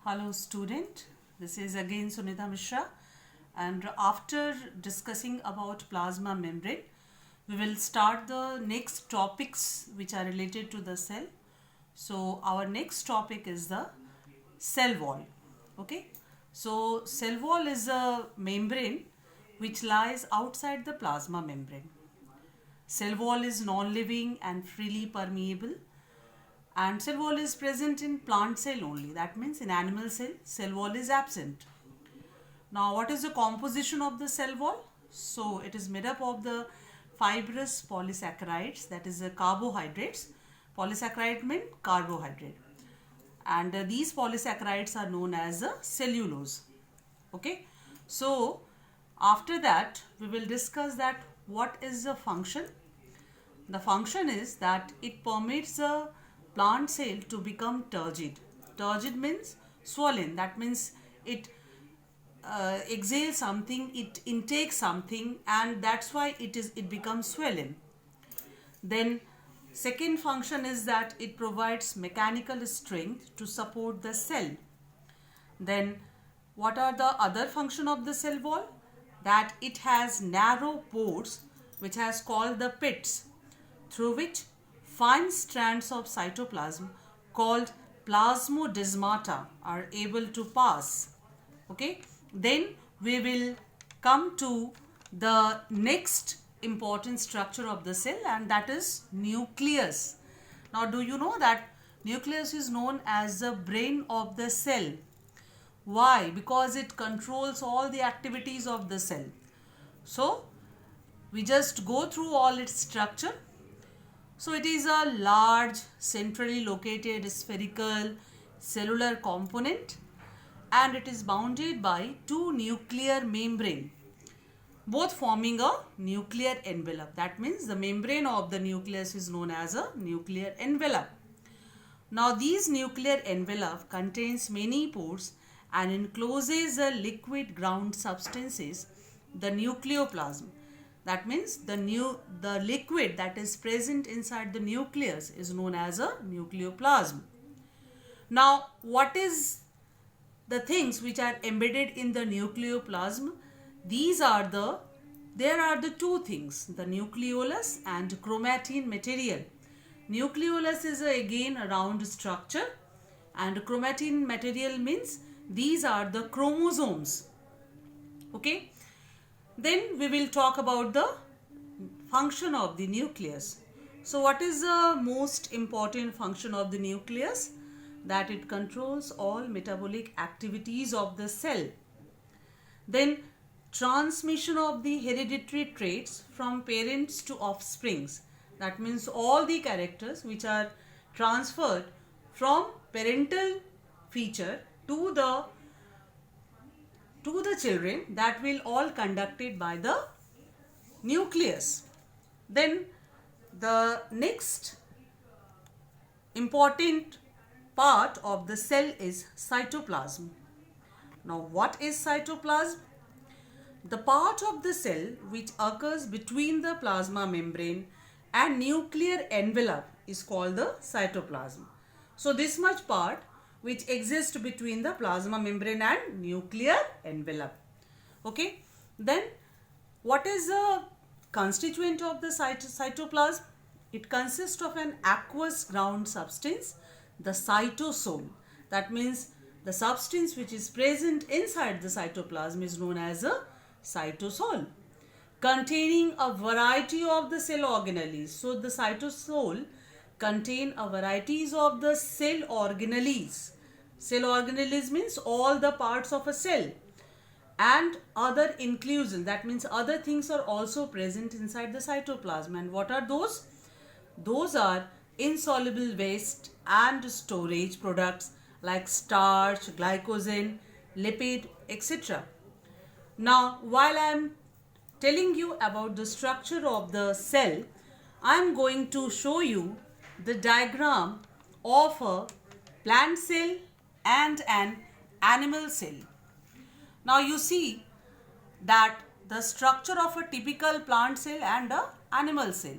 Hello student, this is again Sunita Mishra, and after discussing about plasma membrane, we will start the next topics which are related to the cell. So our next topic is the cell wall. Okay, so cell wall is a membrane which lies outside the plasma membrane. Cell wall is non-living and freely permeable, and cell wall is present in plant cell only. That means in animal cell wall is absent. Now what is the composition of the cell wall? So it is made up of the fibrous polysaccharides, that is the carbohydrates. Polysaccharide means carbohydrate, and these polysaccharides are known as cellulose. Okay, so after that we will discuss that what is the function. The function is that it permits the plant cell to become turgid. Turgid means swollen. That means it exhales something, it intakes something, and that's why it becomes swollen. Then second function is that it provides mechanical strength to support the cell. Then what are the other function of the cell wall? That it has narrow pores which has called the pits, through which fine strands of cytoplasm called plasmodesmata are able to pass. Okay, then we will come to the next important structure of the cell, and that is nucleus. Now do you know that nucleus is known as the brain of the cell? Why? Because it controls all the activities of the cell. So we just go through all its structure. So it is a large, centrally located spherical cellular component, and it is bounded by two nuclear membrane, both forming a nuclear envelope. That means the membrane of the nucleus is known as a nuclear envelope. Now these nuclear envelope contains many pores and encloses a liquid ground substances, the nucleoplasm. That means the liquid that is present inside the nucleus is known as a nucleoplasm. Now what is the things which are embedded in the nucleoplasm? There are the two things, the nucleolus and chromatin material. Nucleolus is again a round structure, and chromatin material means these are the chromosomes. Okay. Then we will talk about the function of the nucleus. So what is the most important function of the nucleus? That it controls all metabolic activities of the cell. Then transmission of the hereditary traits from parents to offsprings. That means all the characters which are transferred from parental feature to the children, that will all conducted by the nucleus. Then the next important part of the cell is cytoplasm. Now what is cytoplasm? The part of the cell which occurs between the plasma membrane and nuclear envelope is called the cytoplasm. So this much part which exists between the plasma membrane and nuclear envelope. Okay. Then what is the constituent of the cytoplasm? It consists of an aqueous ground substance, the cytosol. That means the substance which is present inside the cytoplasm is known as a cytosol, containing a variety of the cell organelles. So the cytosol contain a varieties of the cell organelles. Cell organelles means all the parts of a cell, and other inclusions. That means other things are also present inside the cytoplasm. And what are those? Those are insoluble waste and storage products like starch, glycogen, lipid, etc. Now while I am telling you about the structure of the cell, I am going to show you the diagram of a plant cell and an animal cell. Now you see that the structure of a typical plant cell and an animal cell.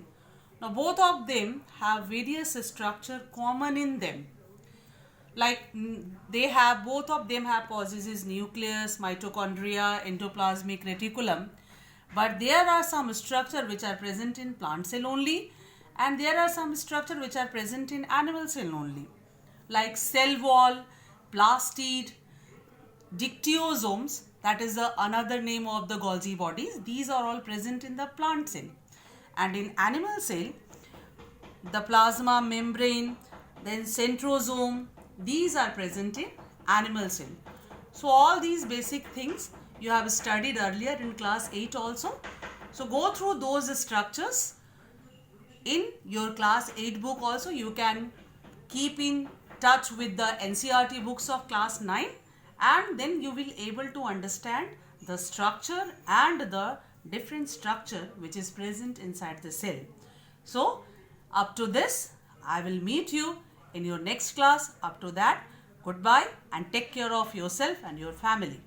Now both of them have various structure common in them. like they have, both of them have possesses nucleus, mitochondria, endoplasmic reticulum, but there are some structure which are present in plant cell only, and there are some structure which are present in animal cell only, like cell wall, plastid, dictyosomes, that is the another name of the Golgi bodies. These are all present in the plant cell, and in animal cell the plasma membrane, then centrosome, these are present in animal cell. So all these basic things you have studied earlier in class 8 also. So go through those structures in your class 8 book also. You can keep in touch with the NCERT books of class 9, and then you will able to understand the structure and the different structure which is present inside the cell. So up to this, I will meet you in your next class. Up to that, goodbye and take care of yourself and your family.